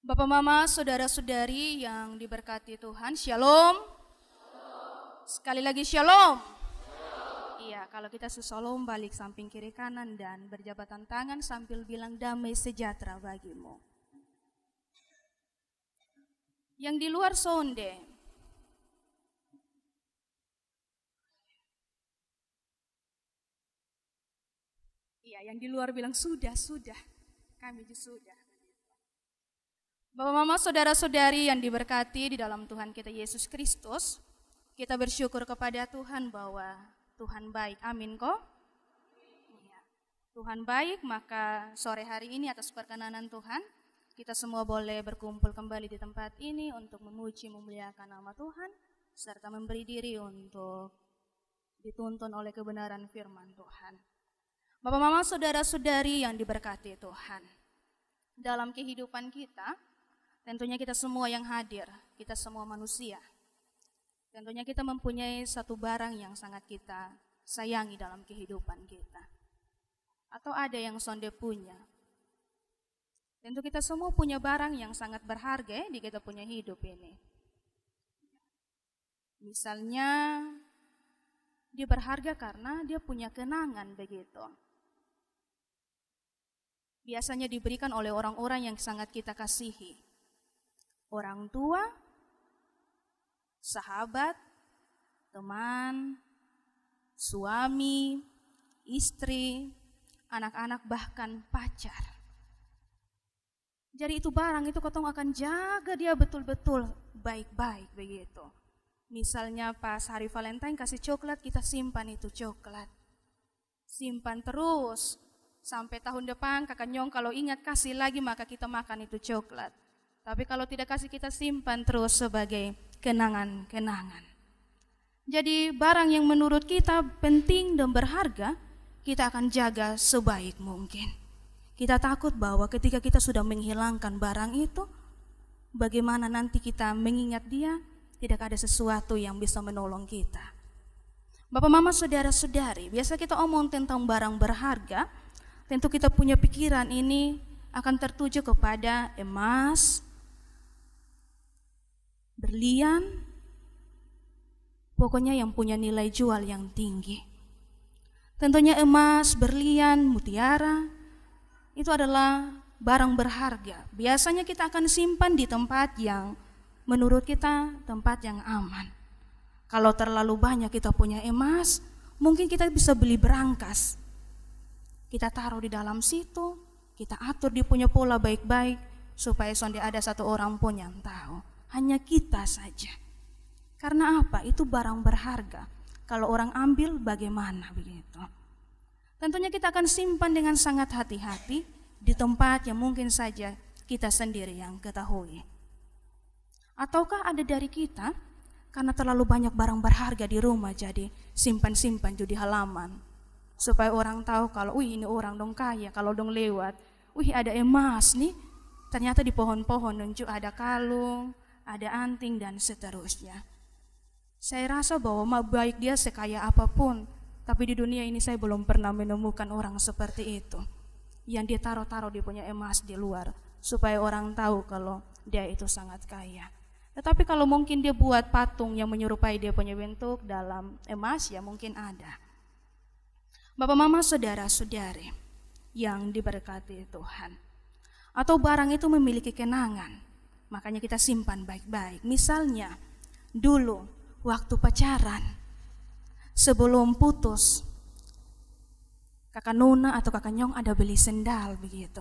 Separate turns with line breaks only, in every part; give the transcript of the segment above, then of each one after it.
Bapak Mama, saudara-saudari yang diberkati Tuhan, Shalom. Sekali lagi Shalom. Iya, kalau kita sesolom balik samping kiri kanan dan berjabatan tangan sambil bilang damai sejahtera bagimu. Yang di luar sonde. Iya, yang di luar bilang sudah. Kami sudah. Bapak Mama, saudara-saudari yang diberkati di dalam Tuhan kita Yesus Kristus, kita bersyukur kepada Tuhan bahwa Tuhan baik. Amin kok? Ya. Tuhan baik, maka sore hari ini atas perkenanan Tuhan, kita semua boleh berkumpul kembali di tempat ini untuk memuji, memuliakan nama Tuhan, serta memberi diri untuk dituntun oleh kebenaran firman Tuhan. Bapak Mama, saudara-saudari yang diberkati Tuhan, dalam kehidupan kita, tentunya kita semua yang hadir, kita semua manusia. Tentunya kita mempunyai satu barang yang sangat kita sayangi dalam kehidupan kita. Atau ada yang sonde punya. Tentu kita semua punya barang yang sangat berharga di kita punya hidup ini. Misalnya, dia berharga karena dia punya kenangan begitu. Biasanya diberikan oleh orang-orang yang sangat kita kasihi. Orang tua, sahabat, teman, suami, istri, anak-anak, bahkan pacar. Jadi itu barang itu kotong akan jaga dia betul-betul baik-baik begitu. Misalnya pas hari Valentine kasih coklat, kita simpan itu coklat. Simpan terus sampai tahun depan kakak nyong kalau ingat kasih lagi maka kita makan itu coklat. Tapi kalau tidak kasih kita simpan terus sebagai kenangan-kenangan. Jadi barang yang menurut kita penting dan berharga, kita akan jaga sebaik mungkin. Kita takut bahwa ketika kita sudah menghilangkan barang itu, bagaimana nanti kita mengingat dia, tidak ada sesuatu yang bisa menolong kita. Bapak Mama, saudara-saudari, biasa kita omong tentang barang berharga, tentu kita punya pikiran ini akan tertuju kepada emas, berlian, pokoknya yang punya nilai jual yang tinggi. Tentunya emas, berlian, mutiara, itu adalah barang berharga. Biasanya kita akan simpan di tempat yang menurut kita tempat yang aman. Kalau terlalu banyak kita punya emas, mungkin kita bisa beli berangkas. Kita taruh di dalam situ, kita atur dia punya pola baik-baik, supaya sonde ada satu orang pun yang tahu. Hanya kita saja. Karena apa? Itu barang berharga. Kalau orang ambil bagaimana begitu? Tentunya kita akan simpan dengan sangat hati-hati di tempat yang mungkin saja kita sendiri yang ketahui. Ataukah ada dari kita karena terlalu banyak barang berharga di rumah jadi simpan-simpan di halaman. Supaya orang tahu kalau ini orang dong kaya, kalau dong lewat, ada emas nih. Ternyata di pohon-pohon nunjuk ada kalung, ada anting dan seterusnya. Saya rasa bahwa baik dia sekaya apapun, tapi di dunia ini saya belum pernah menemukan orang seperti itu. Yang dia taruh-taruh dia punya emas di luar, supaya orang tahu kalau dia itu sangat kaya. Tetapi kalau mungkin dia buat patung yang menyerupai dia punya bentuk dalam emas, ya mungkin ada. Bapak Mama, saudara-saudari yang diberkati Tuhan. Atau barang itu memiliki kenangan. Makanya kita simpan baik-baik. Misalnya, dulu waktu pacaran, sebelum putus, kakak Nona atau kakak Nyong ada beli sendal begitu.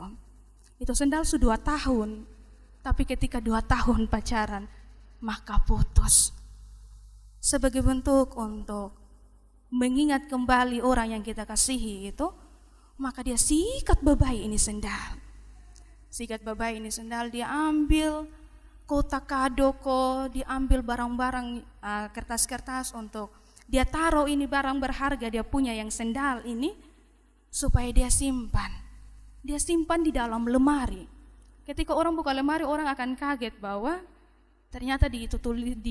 Itu sendal sudah 2 tahun, tapi ketika 2 tahun pacaran, maka putus. Sebagai bentuk untuk mengingat kembali orang yang kita kasihi itu, maka dia sikat babai ini sendal. Sikat babai ini sendal, dia ambil kotak kado diambil barang-barang kertas-kertas untuk dia taruh ini barang berharga dia punya yang sendal ini supaya dia simpan. Dia simpan di dalam lemari. Ketika orang buka lemari, orang akan kaget bahwa ternyata di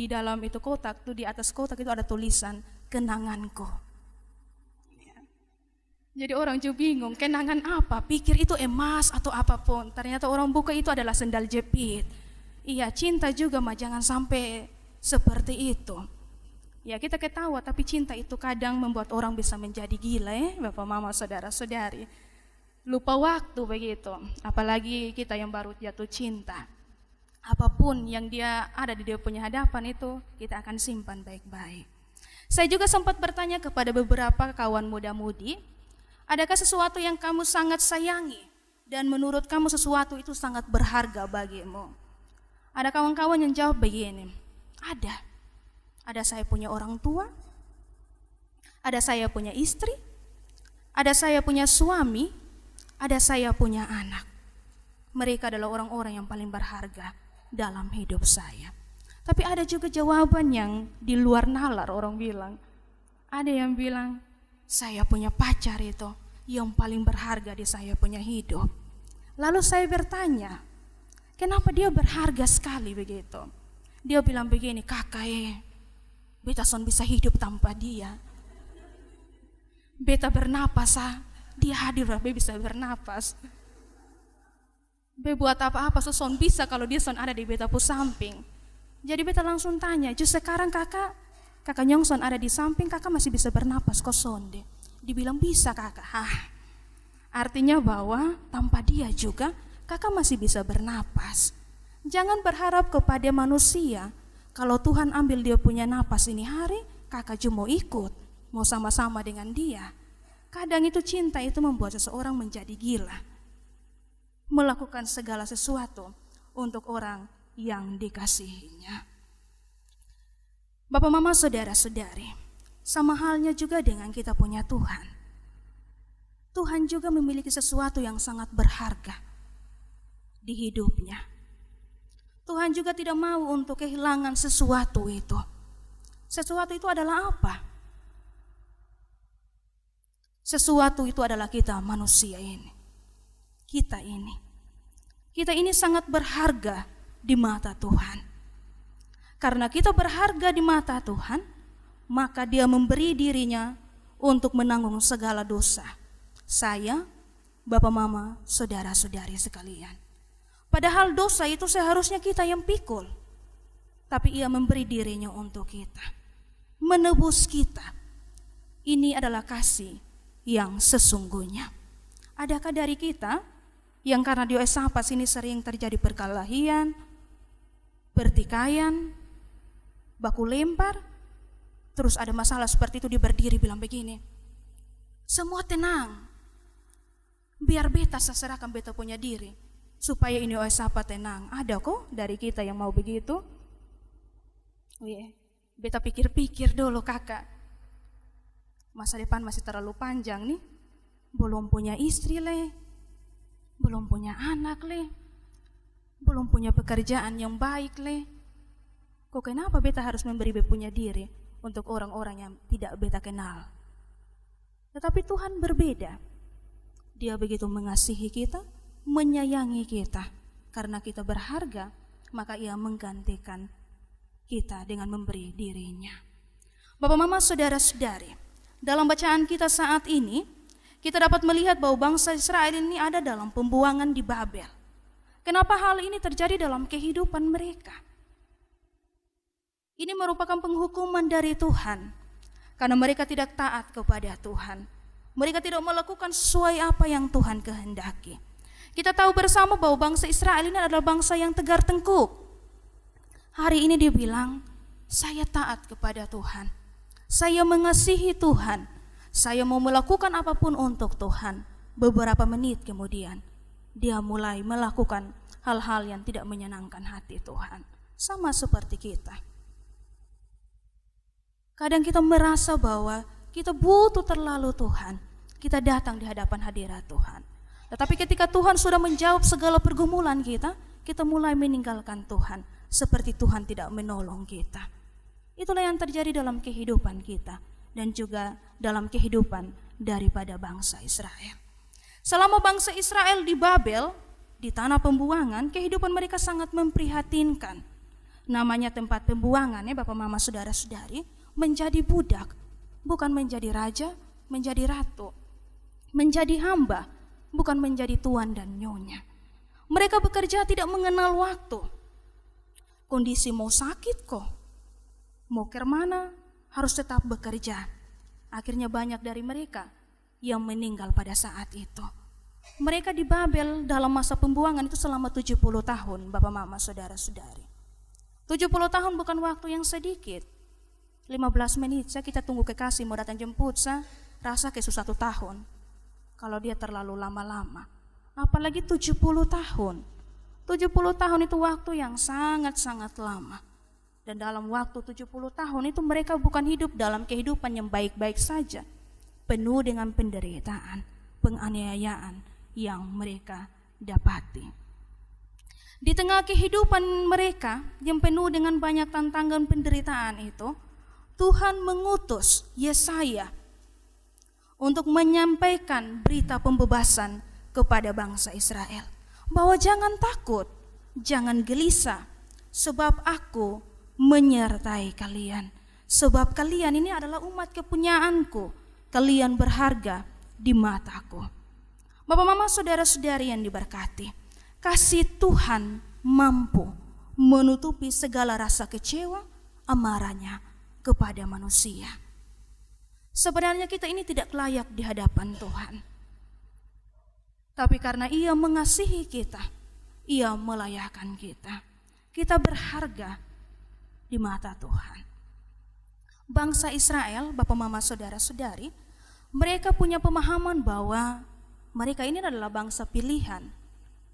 dalam itu kotak, di atas kotak itu ada tulisan kenanganku. Jadi orang juga bingung, kenangan apa? Pikir itu emas atau apapun. Ternyata orang buka itu adalah sendal jepit. Iya, cinta juga mah jangan sampai seperti itu. Ya kita ketawa, tapi cinta itu kadang membuat orang bisa menjadi gila ya, Bapak Mama Saudara-saudari. Lupa waktu begitu, apalagi kita yang baru jatuh cinta. Apapun yang dia ada di dia punya hadapan itu, kita akan simpan baik-baik. Saya juga sempat bertanya kepada beberapa kawan muda-mudi, adakah sesuatu yang kamu sangat sayangi dan menurut kamu sesuatu itu sangat berharga bagimu? Ada kawan-kawan yang jawab begini, ada. Ada saya punya orang tua, ada saya punya istri, ada saya punya suami, ada saya punya anak. Mereka adalah orang-orang yang paling berharga dalam hidup saya. Tapi ada juga jawaban yang di luar nalar orang bilang. Ada yang bilang, saya punya pacar itu yang paling berharga di saya punya hidup. Lalu saya bertanya, kenapa dia berharga sekali begitu? Dia bilang begini, kakak beta son bisa hidup tanpa dia. Beta bernapas dia hadir, beta bisa bernapas. Beta buat apa-apa son bisa kalau dia son ada di beta pu samping. Jadi beta langsung tanya, justru sekarang kakak Nyongson ada di samping, kakak masih bisa bernapas kok sonde? Dibilang bisa kakak. Artinya bahwa tanpa dia juga kakak masih bisa bernapas. Jangan berharap kepada manusia. Kalau Tuhan ambil dia punya napas ini hari, kakak cuma mau ikut, mau sama-sama dengan dia. Kadang itu cinta itu membuat seseorang menjadi gila, melakukan segala sesuatu untuk orang yang dikasihinya. Bapak Mama Saudara-saudari, sama halnya juga dengan kita punya Tuhan. Tuhan juga memiliki sesuatu yang sangat berharga di hidupnya. Tuhan juga tidak mau untuk kehilangan sesuatu itu. Sesuatu itu adalah apa? Sesuatu itu adalah kita manusia ini. Kita ini sangat berharga di mata Tuhan. Karena kita berharga di mata Tuhan, maka Dia memberi dirinya untuk menanggung segala dosa saya, Bapak Mama, saudara-saudari sekalian. Padahal dosa itu seharusnya kita yang pikul, tapi Ia memberi dirinya untuk kita, menebus kita. Ini adalah kasih yang sesungguhnya. Adakah dari kita yang karena di Sapas ini sering terjadi perkelahian, pertikaian, baku lempar, terus ada masalah seperti itu, dia berdiri bilang begini, semua tenang, biar beta serahkan beta punya diri, supaya ini Sapa tenang. Ada kok dari kita yang mau begitu. Beta pikir-pikir dulu kakak, masa depan masih terlalu panjang nih, belum punya istri belum punya anak belum punya pekerjaan yang baik kok kenapa beta harus memberi beta punya diri untuk orang-orang yang tidak beta kenal? Tetapi Tuhan berbeda. Dia begitu mengasihi kita, menyayangi kita. Karena kita berharga, maka Ia menggantikan kita dengan memberi dirinya. Bapak Mama Saudara-saudari, dalam bacaan kita saat ini, kita dapat melihat bahwa bangsa Israel ini ada dalam pembuangan di Babel. Kenapa hal ini terjadi dalam kehidupan mereka? Ini merupakan penghukuman dari Tuhan, karena mereka tidak taat kepada Tuhan. Mereka tidak melakukan sesuai apa yang Tuhan kehendaki. Kita tahu bersama bahwa bangsa Israel ini adalah bangsa yang tegar tengkuk. Hari ini dia bilang, saya taat kepada Tuhan, saya mengasihi Tuhan, saya mau melakukan apapun untuk Tuhan. Beberapa menit kemudian, dia mulai melakukan hal-hal yang tidak menyenangkan hati Tuhan. Sama seperti kita. Kadang kita merasa bahwa kita butuh terlalu Tuhan. Kita datang di hadapan hadirat Tuhan. Tetapi ketika Tuhan sudah menjawab segala pergumulan kita, kita mulai meninggalkan Tuhan. Seperti Tuhan tidak menolong kita. Itulah yang terjadi dalam kehidupan kita. Dan juga dalam kehidupan daripada bangsa Israel. Selama bangsa Israel di Babel, di tanah pembuangan, kehidupan mereka sangat memprihatinkan. Namanya tempat pembuangan ya Bapak Mama Saudara-saudari, menjadi budak, bukan menjadi raja, menjadi ratu. menjadi hamba, bukan menjadi tuan dan nyonya. Mereka bekerja tidak mengenal waktu. Kondisi mau sakit kok, mau ke mana, harus tetap bekerja. Akhirnya banyak dari mereka yang meninggal pada saat itu. Mereka di Babel dalam masa pembuangan itu selama 70 tahun, Bapak Mama, Saudara-saudari. 70 tahun bukan waktu yang sedikit. 15 menit saya kita tunggu kekasih mau datang jemput saya, rasa kayak 1 tahun. Kalau dia terlalu lama-lama. Apalagi 70 tahun. 70 tahun itu waktu yang sangat-sangat lama. Dan dalam waktu 70 tahun itu mereka bukan hidup dalam kehidupan yang baik-baik saja. Penuh dengan penderitaan, penganiayaan yang mereka dapati. Di tengah kehidupan mereka yang penuh dengan banyak tantangan penderitaan itu, Tuhan mengutus Yesaya untuk menyampaikan berita pembebasan kepada bangsa Israel. Bahwa jangan takut, jangan gelisah, sebab aku menyertai kalian. Sebab kalian ini adalah umat kepunyaanku, kalian berharga di mataku. Bapak Mama, Saudara-saudari yang diberkati, kasih Tuhan mampu menutupi segala rasa kecewa, amarahnya kepada manusia. Sebenarnya kita ini tidak layak di hadapan Tuhan. Tapi karena Ia mengasihi kita, Ia melayakkan kita. Kita berharga di mata Tuhan. Bangsa Israel, Bapak Mama, Saudara-saudari, mereka punya pemahaman bahwa mereka ini adalah bangsa pilihan.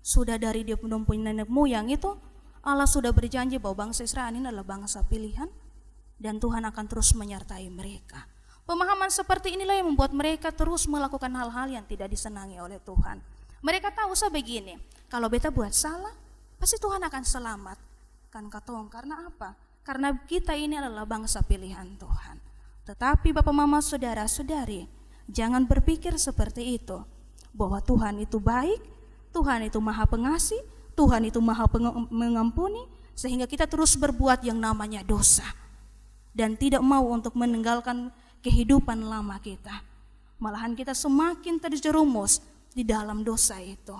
Sudah dari dia punya nenek moyang itu, Allah sudah berjanji bahwa bangsa Israel ini adalah bangsa pilihan dan Tuhan akan terus menyertai mereka. Pemahaman seperti inilah yang membuat mereka terus melakukan hal-hal yang tidak disenangi oleh Tuhan. Mereka tahu begini, kalau beta buat salah, pasti Tuhan akan selamatkan katong. Karena apa? Karena kita ini adalah bangsa pilihan Tuhan. Tetapi Bapak Mama, Saudara-saudari, jangan berpikir seperti itu. Bahwa Tuhan itu baik, Tuhan itu maha pengasih, Tuhan itu maha mengampuni, sehingga kita terus berbuat yang namanya dosa. Dan tidak mau untuk meninggalkan kehidupan lama kita. Malahan kita semakin terjerumus di dalam dosa itu.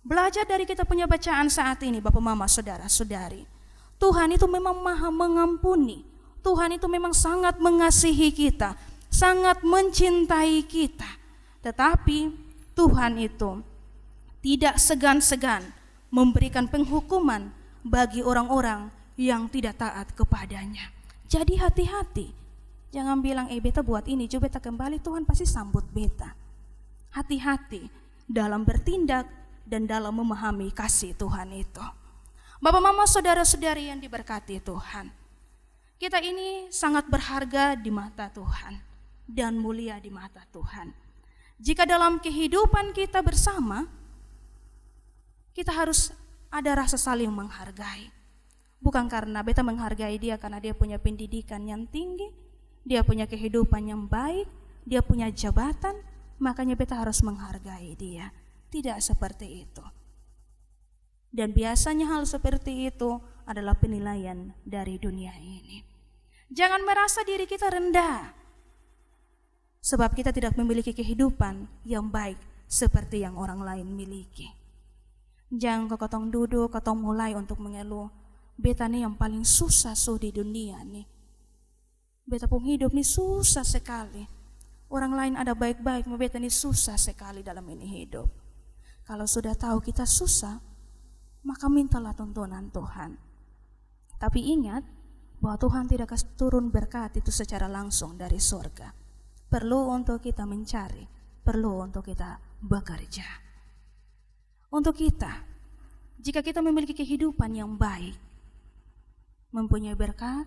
Belajar dari kita punya bacaan saat ini, Bapak Mama, Saudara-saudari. Tuhan itu memang maha mengampuni. Tuhan itu memang sangat mengasihi kita, sangat mencintai kita. Tetapi Tuhan itu tidak segan-segan memberikan penghukuman bagi orang-orang yang tidak taat kepadanya. Jadi hati-hati. Jangan bilang, beta buat ini, coba beta kembali, Tuhan pasti sambut beta. Hati-hati dalam bertindak dan dalam memahami kasih Tuhan itu. Bapak Mama, Saudara-saudari yang diberkati Tuhan, kita ini sangat berharga di mata Tuhan dan mulia di mata Tuhan. Jika dalam kehidupan kita bersama, kita harus ada rasa saling menghargai. Bukan karena beta menghargai dia karena dia punya pendidikan yang tinggi, dia punya kehidupan yang baik, dia punya jabatan, makanya beta harus menghargai dia. Tidak seperti itu. Dan biasanya hal seperti itu adalah penilaian dari dunia ini. Jangan merasa diri kita rendah, sebab kita tidak memiliki kehidupan yang baik seperti yang orang lain miliki. Jangan ketong duduk, ketong mulai untuk mengeluh, beta nih yang paling susah di dunia nih. Beta pun hidup nih susah sekali. Orang lain ada baik-baik, beta nih susah sekali dalam ini hidup. Kalau sudah tahu kita susah, maka mintalah tuntunan Tuhan. Tapi ingat bahwa Tuhan tidak akan turun berkat itu secara langsung dari surga. Perlu untuk kita mencari, perlu untuk kita bekerja. Untuk kita, jika kita memiliki kehidupan yang baik, mempunyai berkat,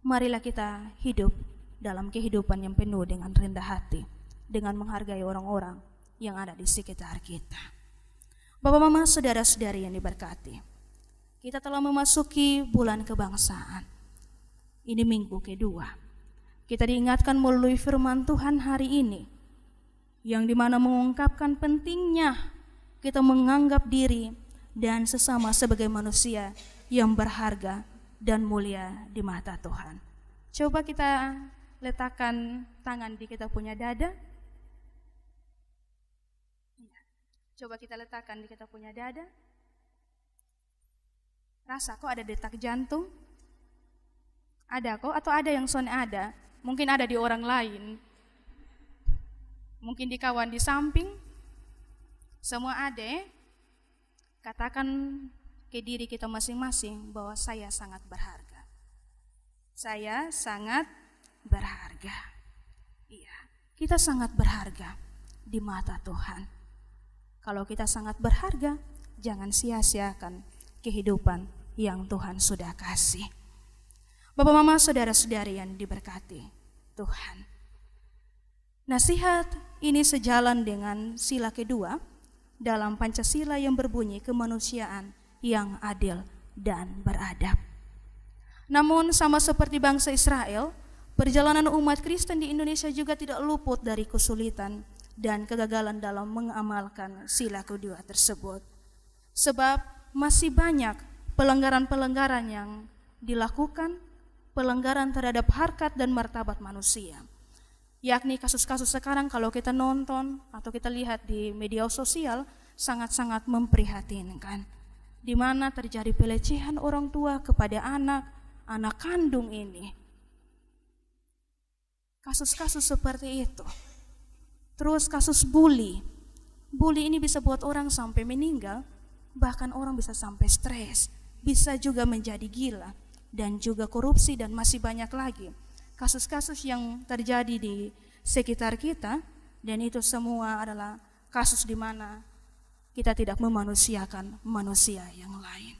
marilah kita hidup dalam kehidupan yang penuh dengan rendah hati, dengan menghargai orang-orang yang ada di sekitar kita. Bapak Mama, Saudara-saudari yang diberkati, kita telah memasuki bulan kebangsaan. Ini minggu kedua. Kita diingatkan melalui firman Tuhan hari ini, yang dimana mengungkapkan pentingnya kita menganggap diri dan sesama sebagai manusia yang berharga dan mulia di mata Tuhan. Coba kita letakkan tangan di kita punya dada. Coba kita letakkan di kita punya dada. Rasa kok ada detak jantung? Ada kok atau ada yang son ada? Mungkin ada di orang lain. Mungkin di kawan di samping. Semua ada. Katakan ke diri kita masing-masing bahwa saya sangat berharga. Saya sangat berharga. Iya, kita sangat berharga di mata Tuhan. Kalau kita sangat berharga, jangan sia-siakan kehidupan yang Tuhan sudah kasih. Bapak, Mama, saudara-saudari yang diberkati Tuhan. Nasihat ini sejalan dengan sila kedua dalam Pancasila yang berbunyi kemanusiaan yang adil dan beradab. Namun sama seperti bangsa Israel, perjalanan umat Kristen di Indonesia juga tidak luput dari kesulitan dan kegagalan dalam mengamalkan sila kedua tersebut. Sebab masih banyak pelanggaran-pelanggaran yang dilakukan, pelanggaran terhadap harkat dan martabat manusia. Yakni kasus-kasus sekarang kalau kita nonton atau kita lihat di media sosial sangat-sangat memprihatinkan. Di mana terjadi pelecehan orang tua kepada anak kandung ini. Kasus-kasus seperti itu. Terus kasus bully. Bully ini bisa buat orang sampai meninggal, bahkan orang bisa sampai stres, bisa juga menjadi gila, dan juga korupsi dan masih banyak lagi. Kasus-kasus yang terjadi di sekitar kita, dan itu semua adalah kasus di mana kita tidak memanusiakan manusia yang lain.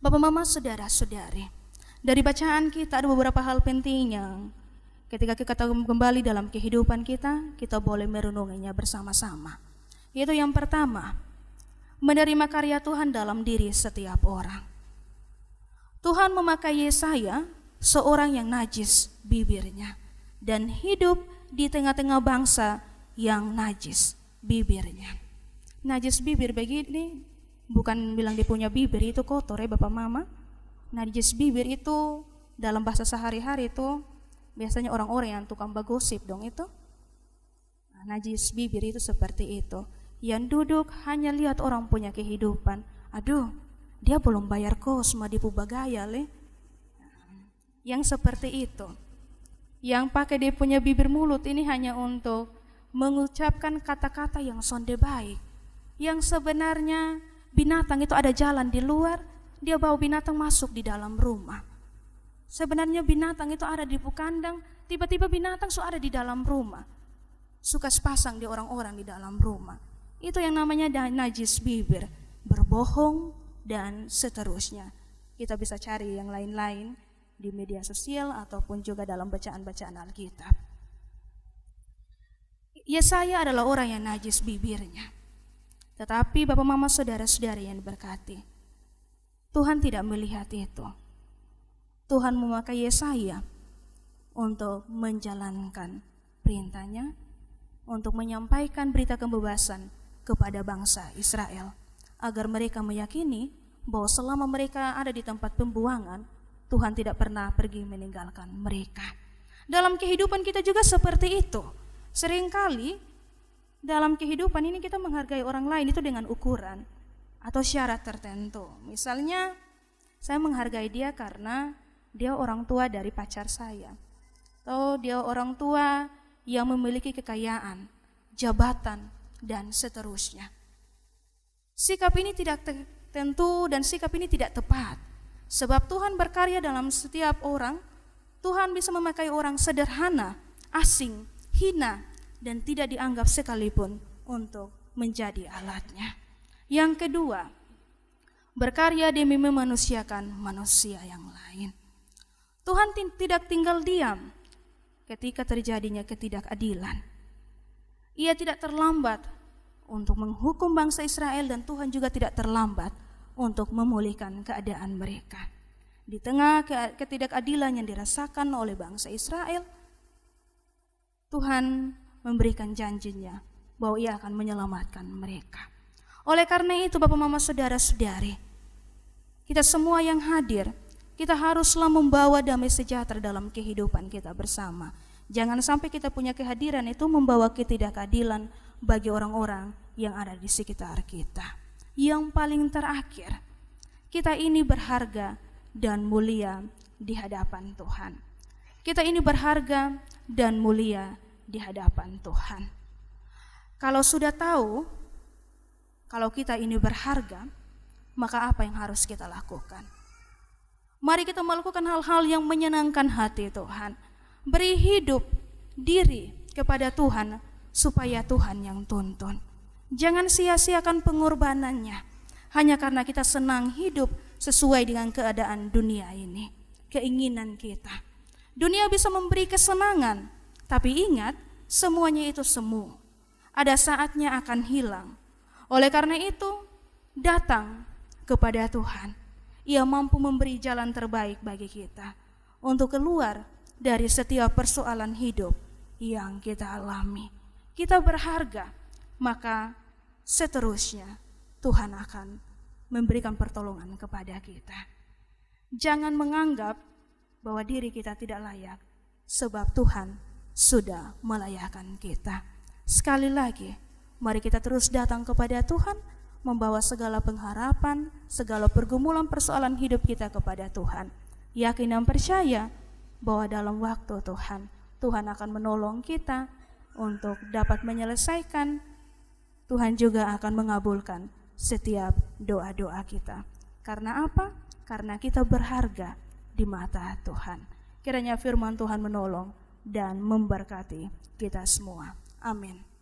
Bapak, Mama, saudara-saudari, dari bacaan kita ada beberapa hal penting yang ketika kita kembali dalam kehidupan kita boleh merenunginya bersama-sama. Yaitu yang pertama, menerima karya Tuhan dalam diri setiap orang. Tuhan memakai Yesaya, seorang yang najis bibirnya, dan hidup di tengah-tengah bangsa yang najis bibirnya. Najis bibir begini, bukan bilang dia punya bibir itu kotor ya Bapak Mama. Najis bibir itu dalam bahasa sehari-hari itu biasanya orang-orang yang tukang bagosip dong itu. Najis bibir itu seperti itu. Yang duduk hanya lihat orang punya kehidupan. Aduh, dia belum bayar kos, mau dipubagaya le. Yang seperti itu. Yang pakai dia punya bibir mulut ini hanya untuk mengucapkan kata-kata yang sonde baik. Yang sebenarnya binatang itu ada jalan di luar, dia bawa binatang masuk di dalam rumah. Sebenarnya binatang itu ada di kandang, tiba-tiba binatang ada di dalam rumah. Suka sepasang di orang-orang di dalam rumah. Itu yang namanya najis bibir, berbohong dan seterusnya. Kita bisa cari yang lain-lain di media sosial ataupun juga dalam bacaan-bacaan Alkitab. Yesaya adalah orang yang najis bibirnya. Tetapi Bapak, Mama, saudara-saudari yang diberkati, Tuhan tidak melihat itu. Tuhan memakai Yesaya untuk menjalankan perintahnya, untuk menyampaikan berita kebebasan kepada bangsa Israel, agar mereka meyakini bahwa selama mereka ada di tempat pembuangan, Tuhan tidak pernah pergi meninggalkan mereka. Dalam kehidupan kita juga seperti itu. Seringkali dalam kehidupan ini kita menghargai orang lain itu dengan ukuran atau syarat tertentu. Misalnya saya menghargai dia karena dia orang tua dari pacar saya, atau dia orang tua yang memiliki kekayaan, jabatan, dan seterusnya. Sikap ini tidak tentu dan sikap ini tidak tepat. Sebab Tuhan berkarya dalam setiap orang. Tuhan bisa memakai orang sederhana, asing, hina, dan tidak dianggap sekalipun untuk menjadi alatnya. Yang kedua, berkarya demi memanusiakan manusia yang lain. Tuhan tidak tinggal diam ketika terjadinya ketidakadilan. Ia tidak terlambat untuk menghukum bangsa Israel, dan Tuhan juga tidak terlambat untuk memulihkan keadaan mereka. Di tengah ketidakadilan yang dirasakan oleh bangsa Israel, Tuhan memberikan janjinya bahwa ia akan menyelamatkan mereka. Oleh karena itu Bapak, Mama, saudara-saudari, kita semua yang hadir, kita haruslah membawa damai sejahtera dalam kehidupan kita bersama. Jangan sampai kita punya kehadiran itu membawa ketidakadilan, bagi orang-orang yang ada di sekitar kita. Yang paling terakhir, kita ini berharga dan mulia di hadapan Tuhan. Kita ini berharga dan mulia di hadapan Tuhan. Kalau sudah tahu kalau kita ini berharga, maka apa yang harus kita lakukan? Mari kita melakukan hal-hal yang menyenangkan hati Tuhan. Beri hidup diri kepada Tuhan supaya Tuhan yang tuntun. Jangan sia-siakan pengorbanannya hanya karena kita senang hidup sesuai dengan keadaan dunia ini, keinginan kita. Dunia bisa memberi kesenangan, tapi ingat, semuanya itu semu. Ada saatnya akan hilang. Oleh karena itu, datang kepada Tuhan. Ia mampu memberi jalan terbaik bagi kita untuk keluar dari setiap persoalan hidup yang kita alami. Kita berharga, maka seterusnya Tuhan akan memberikan pertolongan kepada kita. Jangan menganggap bahwa diri kita tidak layak, sebab Tuhan sudah melayakkan kita. Sekali lagi, mari kita terus datang kepada Tuhan, membawa segala pengharapan, segala pergumulan persoalan hidup kita kepada Tuhan. Yakin dan percaya bahwa dalam waktu Tuhan akan menolong kita untuk dapat menyelesaikan. Tuhan juga akan mengabulkan setiap doa-doa kita. Karena apa? Karena kita berharga di mata Tuhan. Kiranya firman Tuhan menolong dan memberkati kita semua. Amin.